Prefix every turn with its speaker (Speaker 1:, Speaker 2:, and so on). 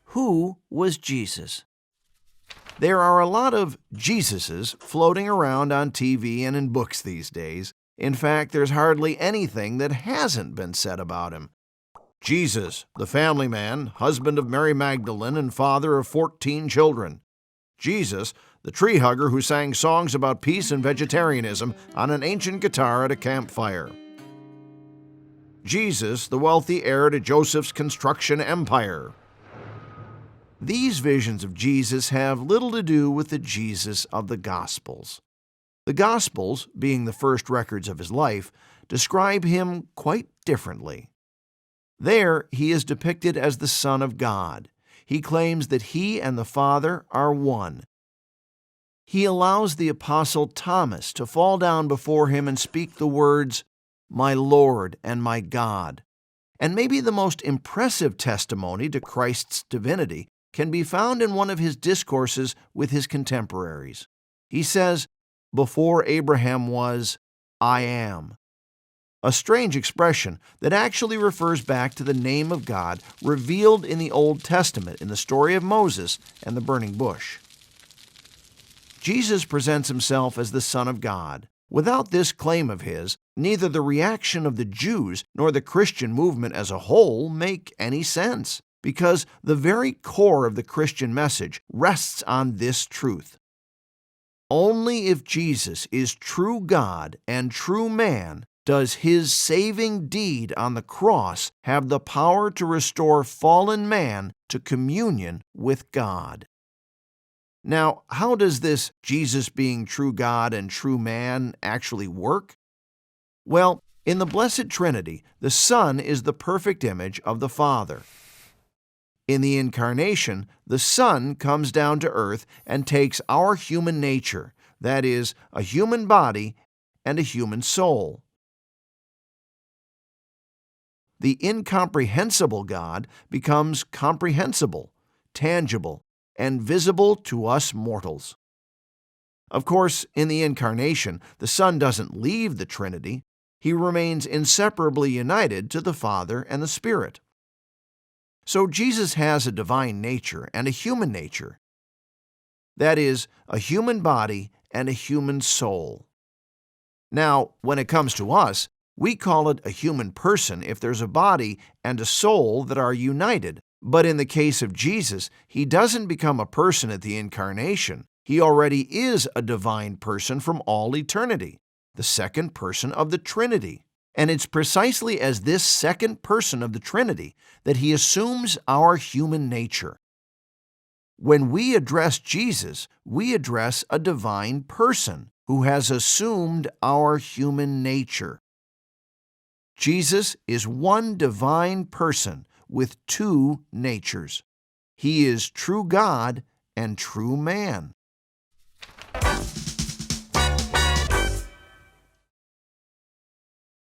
Speaker 1: Who was Jesus? There are a lot of Jesuses floating around on TV and in books these days. In fact, there's hardly anything that hasn't been said about him. Jesus, the family man, husband of Mary Magdalene and father of 14 children. Jesus, the tree hugger who sang songs about peace and vegetarianism on an ancient guitar at a campfire. Jesus, the wealthy heir to Joseph's construction empire. These visions of Jesus have little to do with the Jesus of the Gospels. The Gospels, being the first records of his life, describe him quite differently. There, he is depicted as the Son of God. He claims that he and the Father are one. He allows the Apostle Thomas to fall down before him and speak the words, "My Lord and my God." And maybe the most impressive testimony to Christ's divinity can be found in one of his discourses with his contemporaries. He says, "Before Abraham was, I am." A strange expression that actually refers back to the name of God revealed in the Old Testament in the story of Moses and the burning bush. Jesus presents himself as the Son of God. Without this claim of his, neither the reaction of the Jews nor the Christian movement as a whole make any sense, because the very core of the Christian message rests on this truth. Only if Jesus is true God and true man does his saving deed on the cross have the power to restore fallen man to communion with God. Now, how does this Jesus being true God and true man actually work? Well, in the Blessed Trinity, the Son is the perfect image of the Father. In the Incarnation, the Son comes down to earth and takes our human nature, that is, a human body and a human soul. The incomprehensible God becomes comprehensible, tangible, and visible to us mortals. Of course, in the Incarnation, the Son doesn't leave the Trinity. He remains inseparably united to the Father and the Spirit. So Jesus has a divine nature and a human nature. That is, a human body and a human soul. Now, when it comes to us, we call it a human person if there's a body and a soul that are united. But in the case of Jesus, he doesn't become a person at the Incarnation. He already is a divine person from all eternity, the second person of the Trinity. And it's precisely as this second person of the Trinity that he assumes our human nature. When we address Jesus, we address a divine person who has assumed our human nature. Jesus is one divine person with two natures. He is true God and true man.